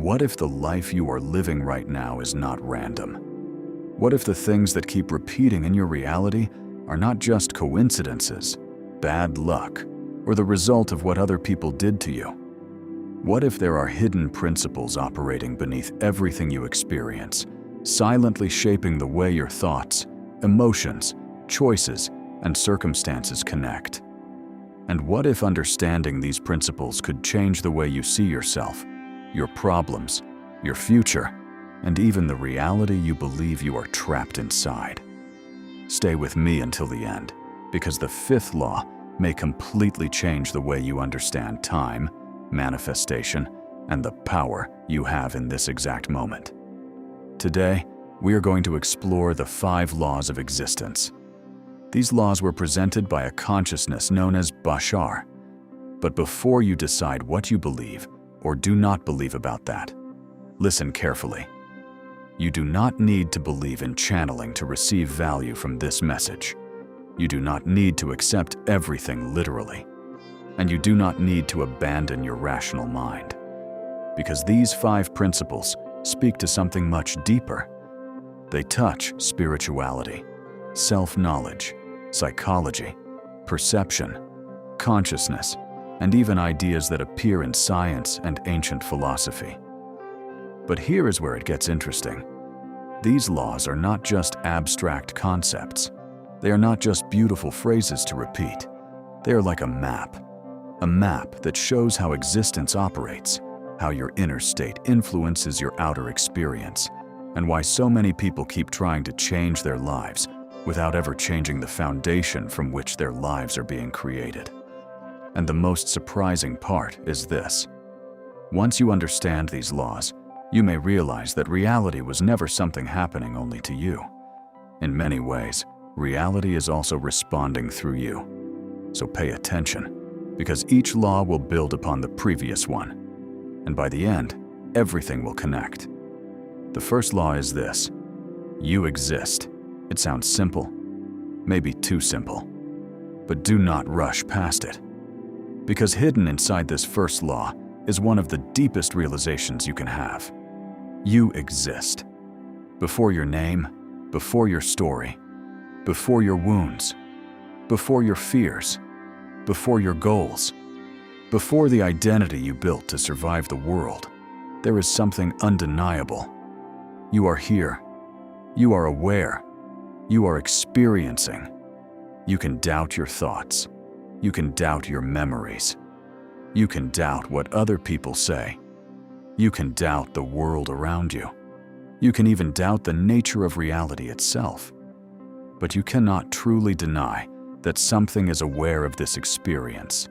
What if the life you are living right now is not random? What if the things that keep repeating in your reality are not just coincidences, bad luck, or the result of what other people did to you? What if there are hidden principles operating beneath everything you experience, silently shaping the way your thoughts, emotions, choices, and circumstances connect? And what if understanding these principles could change the way you see yourself, your problems, your future, and even the reality you believe you are trapped inside? Stay with me until the end, because the fifth law may completely change the way you understand time, manifestation, and the power you have in this exact moment. Today, we are going to explore the 5 laws of existence. These laws were presented by a consciousness known as Bashar. But before you decide what you believe or do not believe about that, listen carefully. You do not need to believe in channeling to receive value from this message. You do not need to accept everything literally. And you do not need to abandon your rational mind. Because these 5 principles speak to something much deeper. They touch spirituality, self-knowledge, psychology, perception, consciousness, and even ideas that appear in science and ancient philosophy. But here is where it gets interesting. These laws are not just abstract concepts. They are not just beautiful phrases to repeat. They are like a map that shows how existence operates, how your inner state influences your outer experience, and why so many people keep trying to change their lives without ever changing the foundation from which their lives are being created. And the most surprising part is this. Once you understand these laws, you may realize that reality was never something happening only to you. In many ways, reality is also responding through you. So pay attention, because each law will build upon the previous one. And by the end, everything will connect. The first law is this: you exist. It sounds simple, maybe too simple, but do not rush past it. Because hidden inside this first law is one of the deepest realizations you can have. You exist. Before your name, before your story, before your wounds, before your fears, before your goals, before the identity you built to survive the world, there is something undeniable. You are here. You are aware. You are experiencing. You can doubt your thoughts. You can doubt your memories. You can doubt what other people say. You can doubt the world around you. You can even doubt the nature of reality itself. But you cannot truly deny that something is aware of this experience.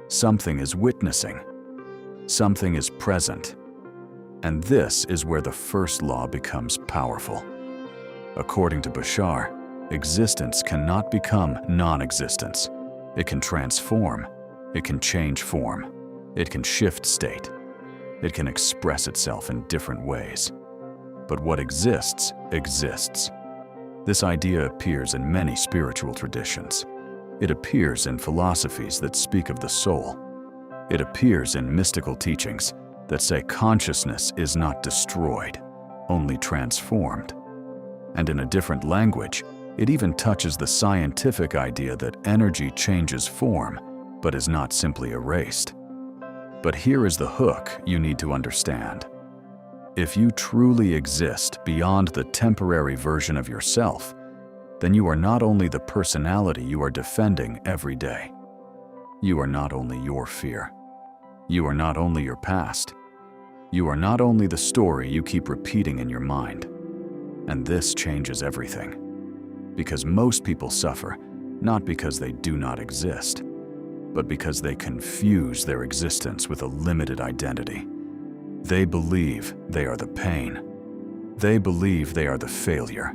Something is witnessing. Something is present. And this is where the first law becomes powerful. According to Bashar, existence cannot become non-existence. It can transform. It can change form. It can shift state. It can express itself in different ways. But what exists, exists. This idea appears in many spiritual traditions. It appears in philosophies that speak of the soul. It appears in mystical teachings that say consciousness is not destroyed, only transformed. And in a different language, it even touches the scientific idea that energy changes form, but is not simply erased. But here is the hook you need to understand. If you truly exist beyond the temporary version of yourself, then you are not only the personality you are defending every day. You are not only your fear. You are not only your past. You are not only the story you keep repeating in your mind. And this changes everything. Because most people suffer, not because they do not exist, but because they confuse their existence with a limited identity. They believe they are the pain. They believe they are the failure.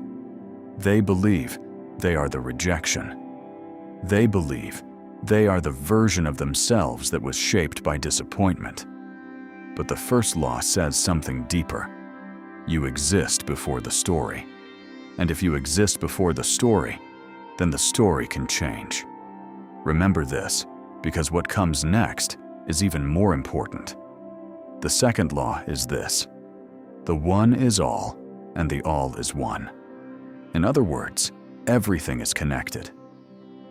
They believe they are the rejection. They believe they are the version of themselves that was shaped by disappointment. But the first law says something deeper. You exist before the story. And if you exist before the story, then the story can change. Remember this, because what comes next is even more important. The second law is this: the one is all, and the all is one. In other words, everything is connected.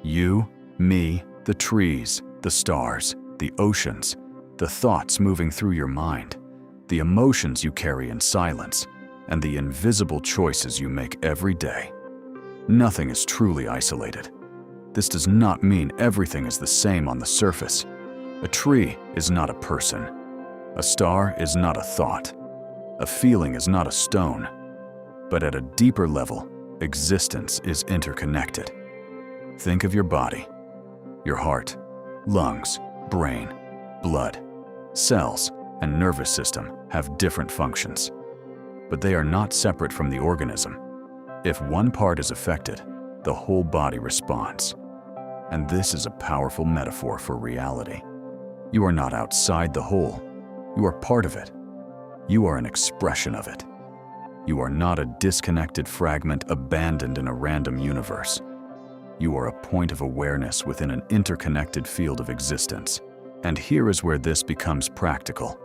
You, me, the trees, the stars, the oceans, the thoughts moving through your mind, the emotions you carry in silence, and the invisible choices you make every day. Nothing is truly isolated. This does not mean everything is the same on the surface. A tree is not a person. A star is not a thought. A feeling is not a stone. But at a deeper level, existence is interconnected. Think of your body. Your heart, lungs, brain, blood, cells, and nervous system have different functions. But they are not separate from the organism. If one part is affected, the whole body responds. And this is a powerful metaphor for reality. You are not outside the whole. You are part of it. You are an expression of it. You are not a disconnected fragment abandoned in a random universe. You are a point of awareness within an interconnected field of existence. And here is where this becomes practical.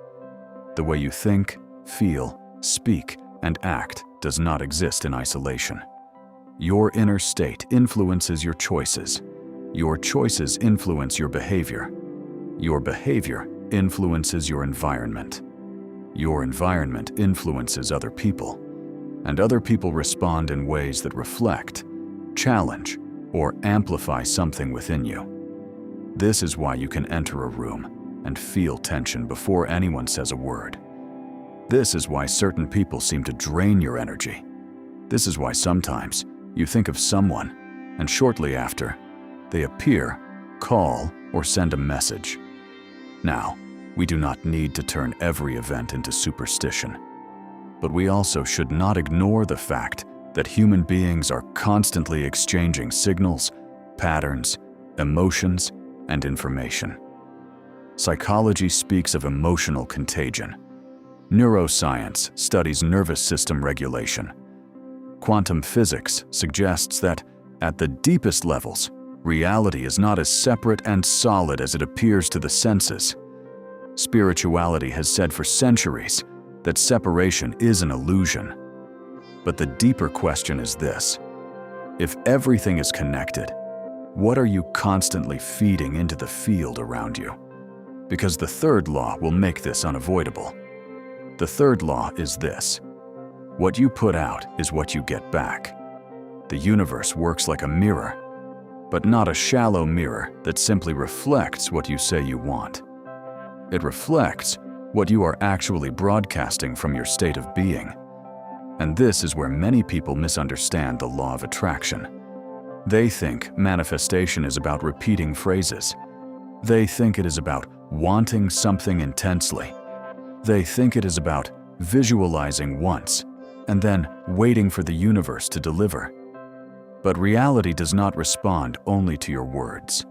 The way you think, feel, speak, and act does not exist in isolation. Your inner state influences your choices. Your choices influence your behavior. Your behavior influences your environment. Your environment influences other people. And other people respond in ways that reflect, challenge, or amplify something within you. This is why you can enter a room and feel tension before anyone says a word. This is why certain people seem to drain your energy. This is why sometimes you think of someone, and shortly after, they appear, call, or send a message. Now, we do not need to turn every event into superstition. But we also should not ignore the fact that human beings are constantly exchanging signals, patterns, emotions, and information. Psychology speaks of emotional contagion. Neuroscience studies nervous system regulation. Quantum physics suggests that, at the deepest levels, reality is not as separate and solid as it appears to the senses. Spirituality has said for centuries that separation is an illusion. But the deeper question is this: if everything is connected, what are you constantly feeding into the field around you? Because the third law will make this unavoidable. The third law is this: what you put out is what you get back. The universe works like a mirror, but not a shallow mirror that simply reflects what you say you want. It reflects what you are actually broadcasting from your state of being. And this is where many people misunderstand the law of attraction. They think manifestation is about repeating phrases. They think it is about wanting something intensely. They think it is about visualizing once and then waiting for the universe to deliver. But reality does not respond only to your words.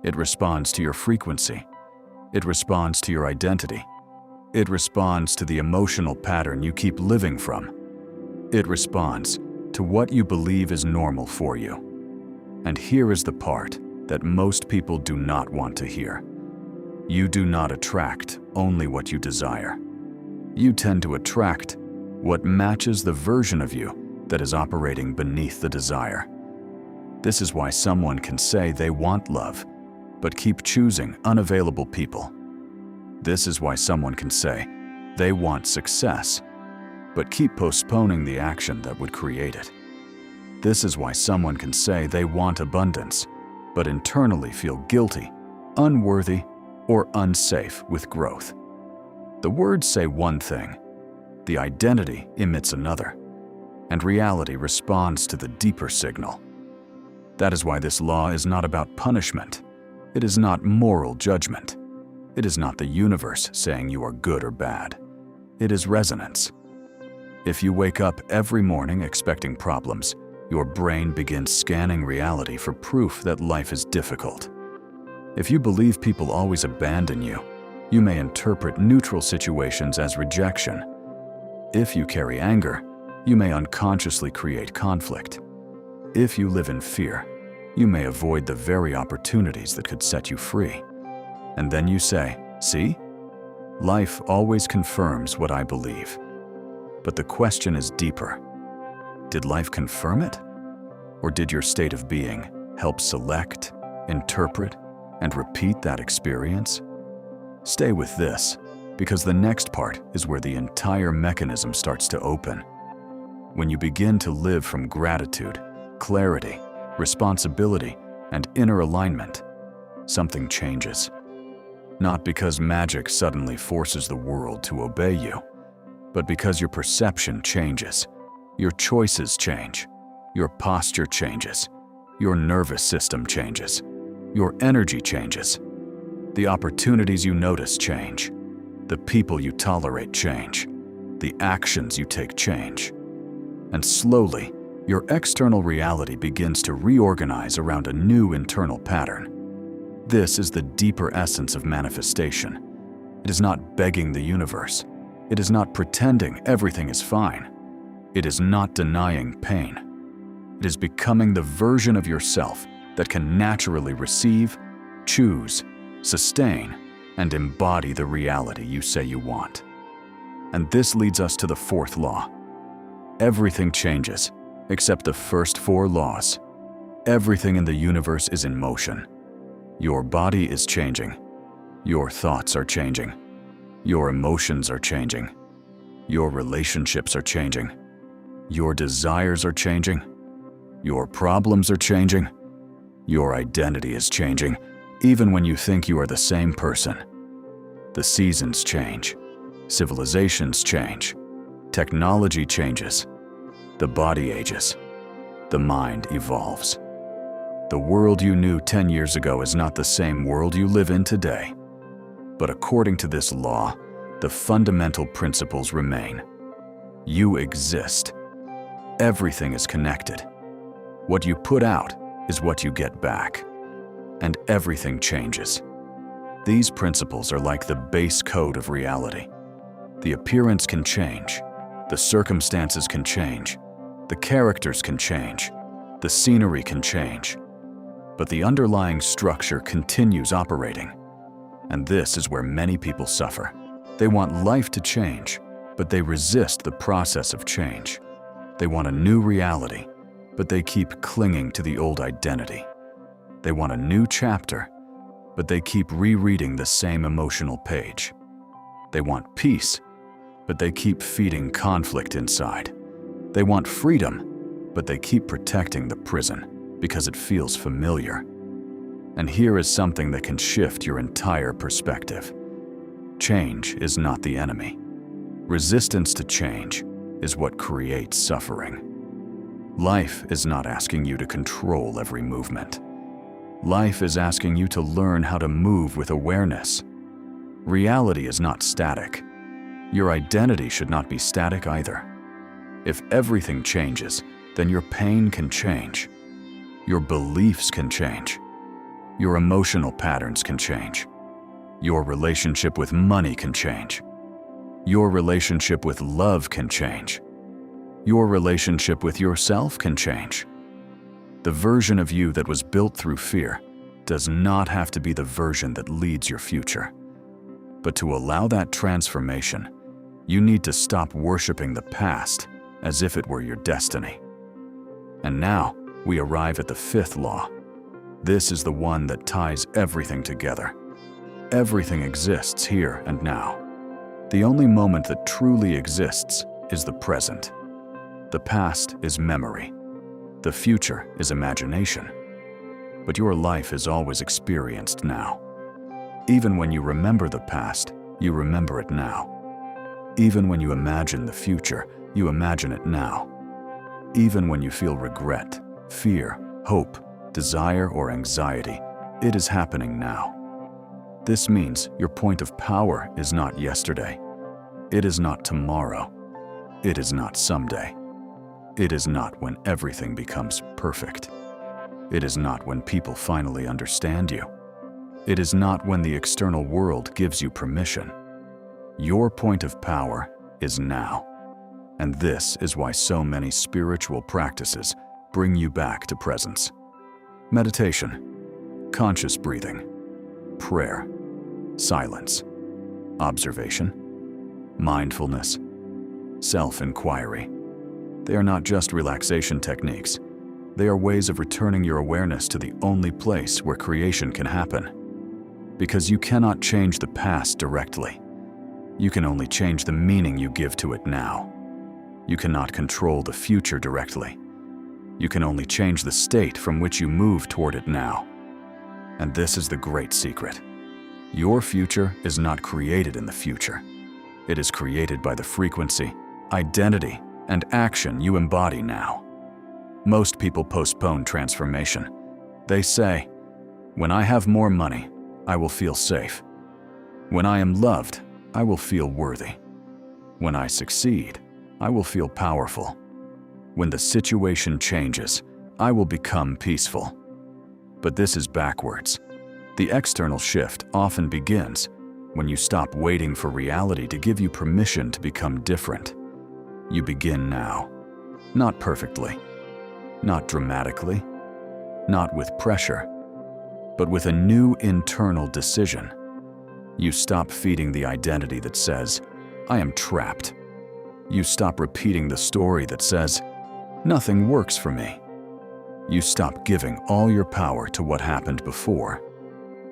It responds to your frequency. It responds to your identity. It responds to the emotional pattern you keep living from. It responds to what you believe is normal for you. And here is the part that most people do not want to hear. You do not attract only what you desire. You tend to attract what matches the version of you that is operating beneath the desire. This is why someone can say they want love, but keep choosing unavailable people. This is why someone can say they want success, but keep postponing the action that would create it. This is why someone can say they want abundance, but internally feel guilty, unworthy, or unsafe with growth. The words say one thing, the identity emits another, and reality responds to the deeper signal. That is why this law is not about punishment. It is not moral judgment. It is not the universe saying you are good or bad. It is resonance. If you wake up every morning expecting problems, your brain begins scanning reality for proof that life is difficult. If you believe people always abandon you, you may interpret neutral situations as rejection. If you carry anger, you may unconsciously create conflict. If you live in fear, you may avoid the very opportunities that could set you free. And then you say, "See? Life always confirms what I believe. But the question is deeper. Did life confirm it? Or did your state of being help select, interpret, and repeat that experience? Stay with this, because the next part is where the entire mechanism starts to open. When you begin to live from gratitude, clarity, responsibility, and inner alignment, something changes. Not because magic suddenly forces the world to obey you, but because your perception changes, your choices change, your posture changes, your nervous system changes, your energy changes. The opportunities you notice change, the people you tolerate change, the actions you take change. And slowly, your external reality begins to reorganize around a new internal pattern. This is the deeper essence of manifestation. It is not begging the universe. It is not pretending everything is fine. It is not denying pain. It is becoming the version of yourself that can naturally receive, choose, sustain, and embody the reality you say you want. And this leads us to the fourth law. Everything changes, except the first four laws. Everything in the universe is in motion. Your body is changing. Your thoughts are changing. Your emotions are changing. Your relationships are changing. Your desires are changing. Your problems are changing. Your identity is changing, even when you think you are the same person. The seasons change. Civilizations change. Technology changes. The body ages. The mind evolves. The world you knew 10 years ago is not the same world you live in today. But according to this law, the fundamental principles remain. You exist. Everything is connected. What you put out is what you get back. And everything changes. These principles are like the base code of reality. The appearance can change. The circumstances can change. The characters can change. The scenery can change. But the underlying structure continues operating. And this is where many people suffer. They want life to change, but they resist the process of change. They want a new reality, but they keep clinging to the old identity. They want a new chapter, but they keep rereading the same emotional page. They want peace, but they keep feeding conflict inside. They want freedom, but they keep protecting the prison because it feels familiar. And here is something that can shift your entire perspective. Change is not the enemy. Resistance to change is what creates suffering. Life is not asking you to control every movement. Life is asking you to learn how to move with awareness. Reality is not static. Your identity should not be static either. If everything changes, then your pain can change. Your beliefs can change. Your emotional patterns can change. Your relationship with money can change. Your relationship with love can change. Your relationship with yourself can change. The version of you that was built through fear does not have to be the version that leads your future. But to allow that transformation, you need to stop worshiping the past as if it were your destiny. And now, we arrive at the fifth law. This is the one that ties everything together. Everything exists here and now. The only moment that truly exists is the present. The past is memory. The future is imagination. But your life is always experienced now. Even when you remember the past, you remember it now. Even when you imagine the future, you imagine it now. Even when you feel regret, fear, hope, desire, or anxiety, it is happening now. This means your point of power is not yesterday. It is not tomorrow. It is not someday. It is not when everything becomes perfect. It is not when people finally understand you. It is not when the external world gives you permission. Your point of power is now. And this is why so many spiritual practices bring you back to presence. Meditation, conscious breathing, prayer, silence, observation, mindfulness, self-inquiry. They are not just relaxation techniques. They are ways of returning your awareness to the only place where creation can happen. Because you cannot change the past directly. You can only change the meaning you give to it now. You cannot control the future directly. You can only change the state from which you move toward it now. And this is the great secret. Your future is not created in the future. It is created by the frequency, identity, and action you embody now. Most people postpone transformation. They say, "When I have more money, I will feel safe. When I am loved, I will feel worthy. When I succeed, I will feel powerful. When the situation changes, I will become peaceful." But this is backwards. The external shift often begins when you stop waiting for reality to give you permission to become different. You begin now. Not perfectly, not dramatically, not with pressure, but with a new internal decision. You stop feeding the identity that says, "I am trapped." You stop repeating the story that says, "Nothing works for me." You stop giving all your power to what happened before,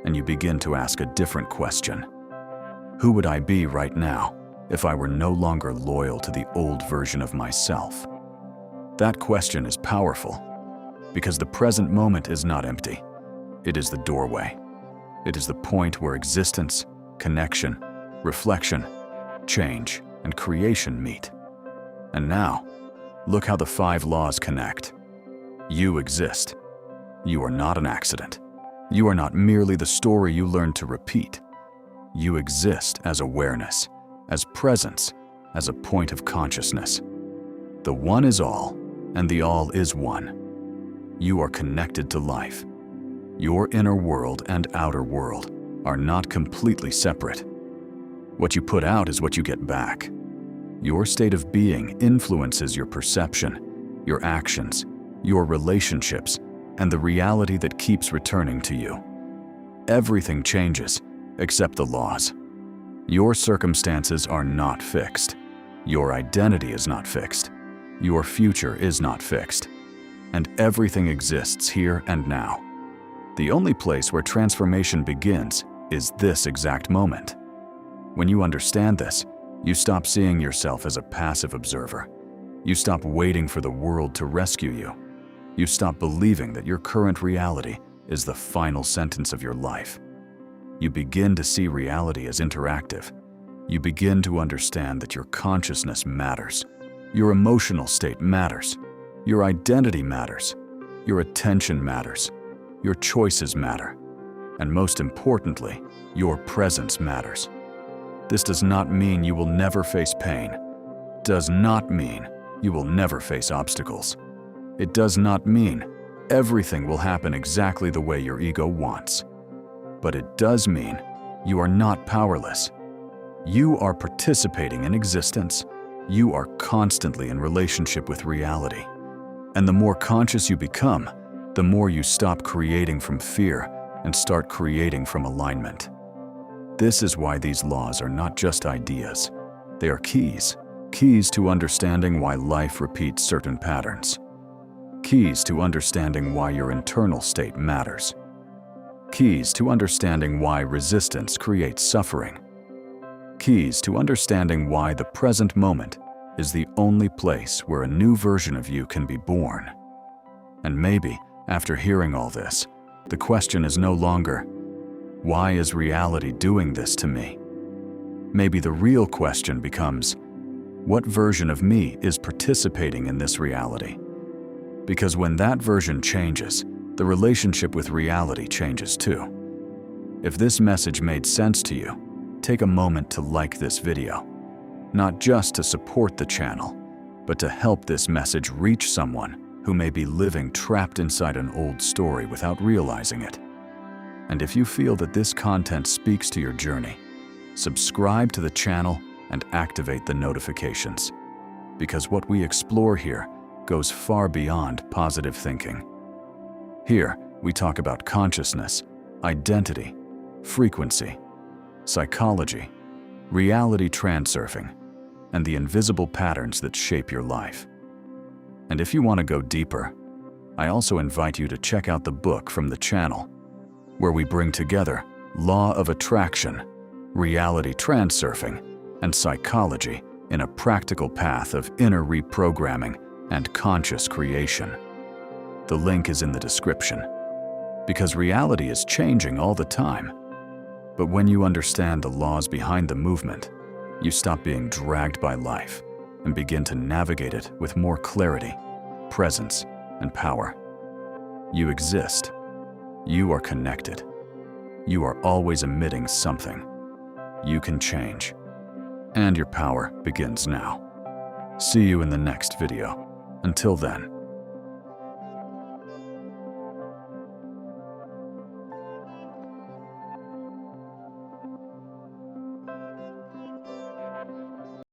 and you begin to ask a different question. Who would I be right now if I were no longer loyal to the old version of myself? That question is powerful, because the present moment is not empty. It is the doorway. It is the point where existence, connection, reflection, change, and creation meet. And now, look how the 5 laws connect. You exist. You are not an accident. You are not merely the story you learned to repeat. You exist as awareness, as presence, as a point of consciousness. The one is all, and the all is one. You are connected to life. Your inner world and outer world are not completely separate. What you put out is what you get back. Your state of being influences your perception, your actions, your relationships, and the reality that keeps returning to you. Everything changes, except the laws. Your circumstances are not fixed. Your identity is not fixed. Your future is not fixed. And everything exists here and now. The only place where transformation begins is this exact moment. When you understand this, you stop seeing yourself as a passive observer. You stop waiting for the world to rescue you. You stop believing that your current reality is the final sentence of your life. You begin to see reality as interactive. You begin to understand that your consciousness matters. Your emotional state matters. Your identity matters. Your attention matters. Your choices matter. And most importantly, your presence matters. This does not mean you will never face pain. Does not mean you will never face obstacles. It does not mean everything will happen exactly the way your ego wants. But it does mean you are not powerless. You are participating in existence. You are constantly in relationship with reality. And the more conscious you become, the more you stop creating from fear and start creating from alignment. This is why these laws are not just ideas. They are keys. Keys to understanding why life repeats certain patterns. Keys to understanding why your internal state matters. Keys to understanding why resistance creates suffering. Keys to understanding why the present moment is the only place where a new version of you can be born. And maybe, after hearing all this, the question is no longer, why is reality doing this to me? Maybe the real question becomes, what version of me is participating in this reality? Because when that version changes, the relationship with reality changes too. If this message made sense to you, take a moment to like this video. Not just to support the channel, but to help this message reach someone who may be living trapped inside an old story without realizing it. And if you feel that this content speaks to your journey, subscribe to the channel and activate the notifications. Because what we explore here goes far beyond positive thinking. Here, we talk about consciousness, identity, frequency, psychology, reality transurfing, and the invisible patterns that shape your life. And if you want to go deeper, I also invite you to check out the book from the channel, where we bring together law of attraction, reality transurfing, and psychology in a practical path of inner reprogramming and conscious creation. The link is in the description, because reality is changing all the time. But when you understand the laws behind the movement, you stop being dragged by life and begin to navigate it with more clarity, presence, and power. You exist. You are connected. You are always emitting something. You can change. And your power begins now. See you in the next video. Until then.